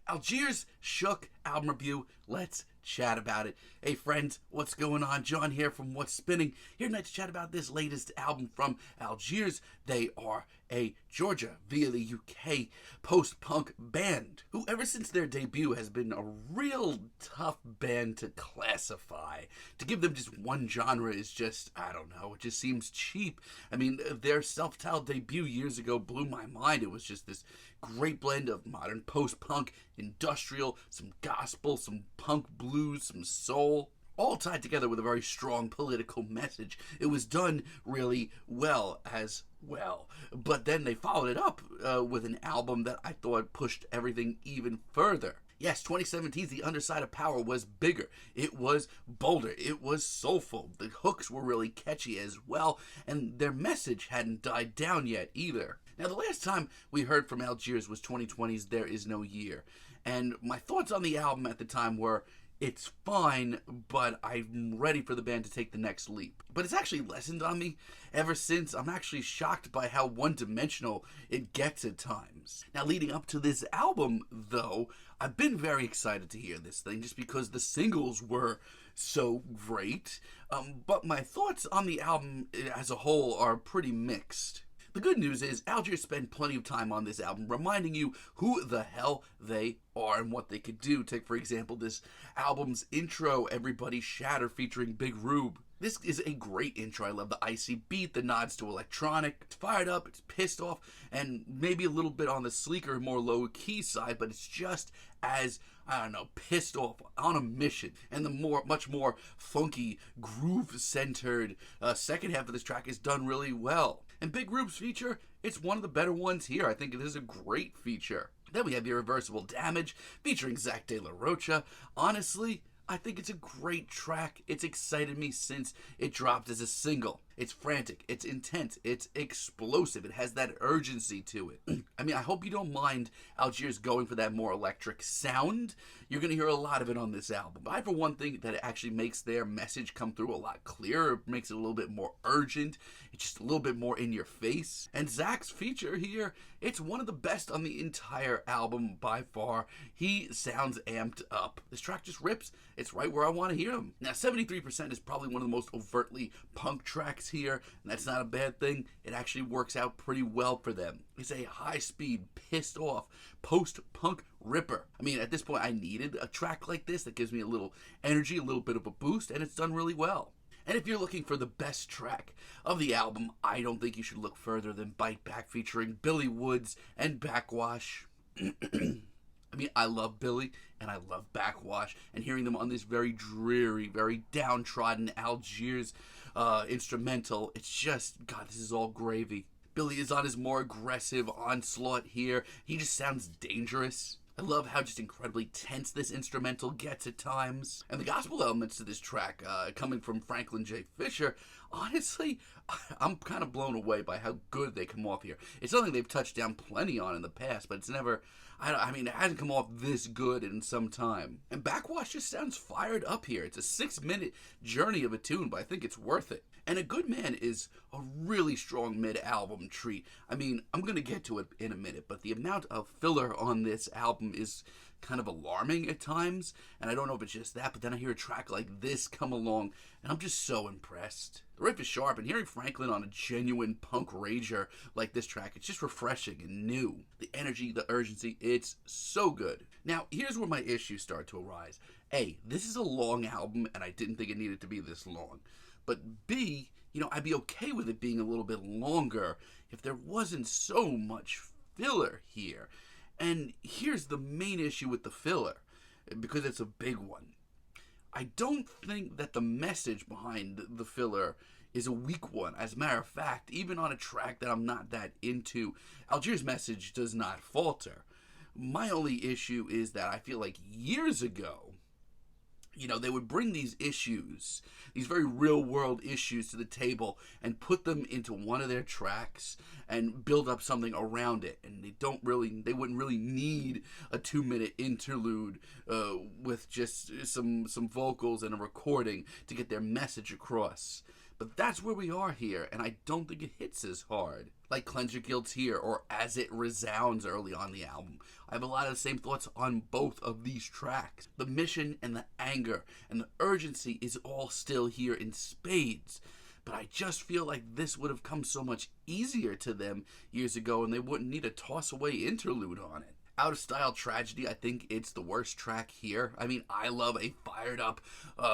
Algiers shook album review. Let's chat about it. Hey friends, what's going on? John here from What's Spinning. Here tonight to chat about this latest album from Algiers. They are a Georgia via the UK post-punk band who ever since their debut has been a real tough band to classify. To give them just one genre is just, I don't know, it just seems cheap. I mean, their self-titled debut years ago blew my mind. It was just this great blend of modern post-punk, industrial, some gospel, some punk blues, some soul, all tied together with a very strong political message. It was done really well as well. But then they followed it up with an album that I thought pushed everything even further. Yes, 2017's The Underside of Power was bigger. It was bolder. It was soulful. The hooks were really catchy as well, and their message hadn't died down yet either. Now, the last time we heard from Algiers was 2020's There Is No Year, and my thoughts on the album at the time were, it's fine, but I'm ready for the band to take the next leap. But it's actually lessened on me ever since. I'm actually shocked by how one-dimensional it gets at times. Now, leading up to this album, though, I've been very excited to hear this thing just because the singles were so great. But my thoughts on the album as a whole are pretty mixed. The good news is Algiers spent plenty of time on this album reminding you who the hell they are and what they could do. Take, for example, this album's intro, Everybody Shatter, featuring Big Rube. This is a great intro. I love the icy beat, the nods to electronic. It's fired up, it's pissed off, and maybe a little bit on the sleeker, more low-key side, but it's just as, I don't know, pissed off, on a mission. And the much more funky, groove-centered second half of this track is done really well. And Big Rube's feature, it's one of the better ones here. I think it is a great feature. Then we have Irreversible Damage, featuring Zach De La Rocha. Honestly, I think it's a great track. It's excited me since it dropped as a single. It's frantic, it's intense, it's explosive, it has that urgency to it. I mean, I hope you don't mind Algiers going for that more electric sound. You're going to hear a lot of it on this album. But I, for one, think that it actually makes their message come through a lot clearer. It makes it a little bit more urgent. It's just a little bit more in your face. And Zach's feature here, it's one of the best on the entire album by far. He sounds amped up. This track just rips. It's right where I want to hear him. Now, 73% is probably one of the most overtly punk tracks here, and that's not a bad thing. It actually works out pretty well for them. It's a high-speed, pissed-off, post-punk ripper. I mean, at this point, I needed a track like this that gives me a little energy, a little bit of a boost, and it's done really well. And if you're looking for the best track of the album, I don't think you should look further than Bite Back featuring Billy Woods and Backwash. I mean, I love Billy and I love Backwash, and hearing them on this very dreary, very downtrodden Algiers instrumental, it's just, God, this is all gravy. Billy is on his more aggressive onslaught here. He just sounds dangerous. I love how just incredibly tense this instrumental gets at times. And the gospel elements to this track, coming from Franklin J. Fisher, honestly, I'm kind of blown away by how good they come off here. It's something they've touched down plenty on in the past, but it's never, I mean, it hasn't come off this good in some time. And Backwash just sounds fired up here. It's a 6-minute journey of a tune, but I think it's worth it. And A Good Man is a really strong mid-album treat. I mean, I'm going to get to it in a minute, but the amount of filler on this album is kind of alarming at times, and I don't know if it's just that, but then I hear a track like this come along, and I'm just so impressed. The riff is sharp, and hearing Franklin on a genuine punk rager like this track, it's just refreshing and new. The energy, the urgency, it's so good. Now, here's where my issues start to arise. A, this is a long album, and I didn't think it needed to be this long. But B, I'd be okay with it being a little bit longer if there wasn't so much filler here. And here's the main issue with the filler, because it's a big one. I don't think that the message behind the filler is a weak one. As a matter of fact, even on a track that I'm not that into, Algiers' message does not falter. My only issue is that I feel like years ago, they would bring these issues, these very real-world issues to the table and put them into one of their tracks and build up something around it. And they wouldn't really need a 2-minute interlude with just some vocals and a recording to get their message across. But that's where we are here, and I don't think it hits as hard like Cleanse Your Guilt Here or As It Resounds early on the album. I have a lot of the same thoughts on both of these tracks. The mission and the anger and the urgency is all still here in spades. But I just feel like this would have come so much easier to them years ago, and they wouldn't need a toss-away interlude on it. Out of Style Tragedy, I think it's the worst track here. I mean, I love a fired up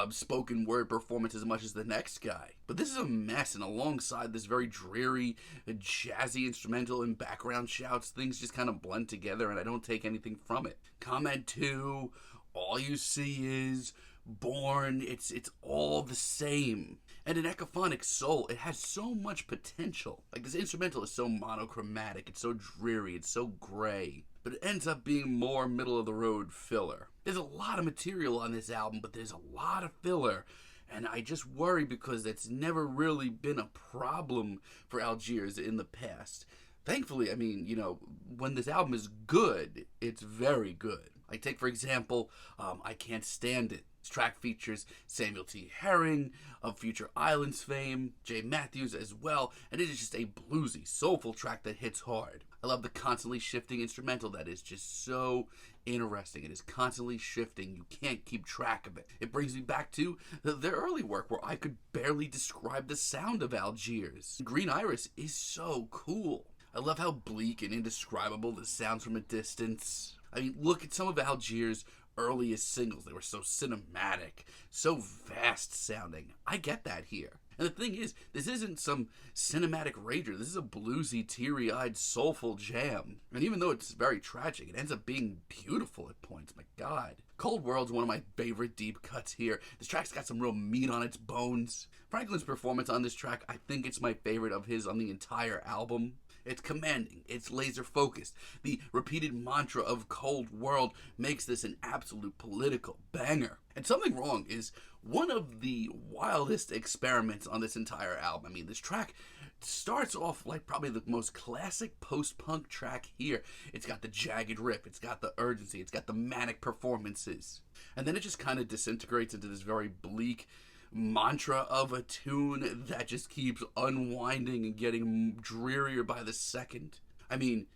spoken word performance as much as the next guy. But this is a mess, and alongside this very dreary, jazzy instrumental and background shouts, things just kind of blend together, and I don't take anything from it. Comment 2, All You See Is, Born, it's all the same. And in Echophonic Soul, it has so much potential. Like, this instrumental is so monochromatic, it's so dreary, it's so gray. But it ends up being more middle-of-the-road filler. There's a lot of material on this album, but there's a lot of filler. And I just worry because that's never really been a problem for Algiers in the past. Thankfully, I mean, you know, when this album is good, it's very good. Like, take, for example, I Can't Stand It. This track features Samuel T. Herring of Future Islands fame, Jay Matthews as well, and it is just a bluesy, soulful track that hits hard. I love the constantly shifting instrumental that is just so interesting. It is constantly shifting. You can't keep track of it. It brings me back to their early work where I could barely describe the sound of Algiers. Green Iris is so cool. I love how bleak and indescribable this sounds from a distance. I mean, look at some of Algiers' earliest singles. They were so cinematic, so vast sounding. I get that here. And the thing is, this isn't some cinematic rager. This is a bluesy, teary-eyed, soulful jam. And even though it's very tragic, it ends up being beautiful at points. My God. Cold World's one of my favorite deep cuts here. This track's got some real meat on its bones. Franklin's performance on this track, I think it's my favorite of his on the entire album. It's commanding. It's laser focused. The repeated mantra of Cold World makes this an absolute political banger. And Something Wrong is one of the wildest experiments on this entire album. I mean, this track starts off like probably the most classic post-punk track here. It's got the jagged riff. It's got the urgency. It's got the manic performances. And then it just kind of disintegrates into this very bleak mantra of a tune that just keeps unwinding and getting drearier by the second. I mean,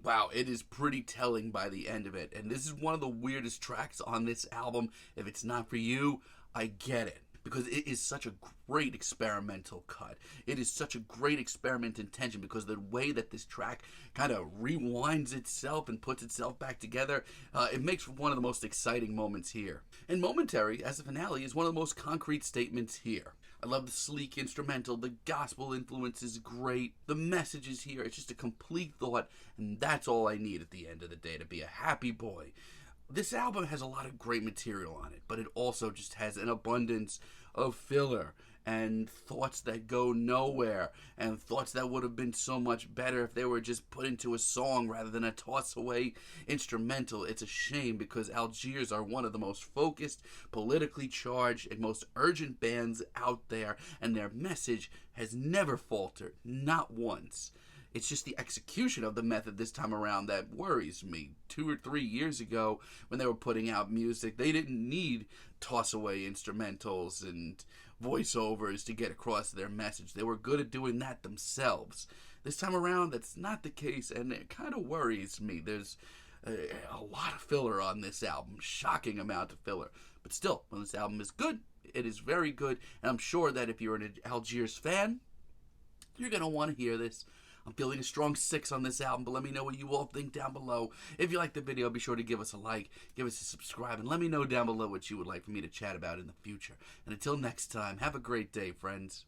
wow, it is pretty telling by the end of it. And this is one of the weirdest tracks on this album. If it's not for you, I get it. Because it is such a great experimental cut. It is such a great experiment in tension because the way that this track kind of rewinds itself and puts itself back together, it makes for one of the most exciting moments here. And Momentary, as a finale, is one of the most concrete statements here. I love the sleek instrumental. The gospel influence is great. The message is here. It's just a complete thought, and that's all I need at the end of the day to be a happy boy. This album has a lot of great material on it, but it also just has an abundance of filler and thoughts that go nowhere and thoughts that would have been so much better if they were just put into a song rather than a toss-away instrumental. It's a shame because Algiers are one of the most focused, politically charged, and most urgent bands out there, and their message has never faltered, not once. It's just the execution of the method this time around that worries me. 2 or 3 years ago, when they were putting out music, they didn't need toss-away instrumentals and voiceovers to get across their message. They were good at doing that themselves. This time around, that's not the case, and it kind of worries me. There's a lot of filler on this album, shocking amount of filler. But still, when this album is good, it is very good, and I'm sure that if you're an Algiers fan, you're going to want to hear this. I'm feeling a strong 6 on this album, but let me know what you all think down below. If you like the video, be sure to give us a like, give us a subscribe, and let me know down below what you would like for me to chat about in the future. And until next time, have a great day, friends.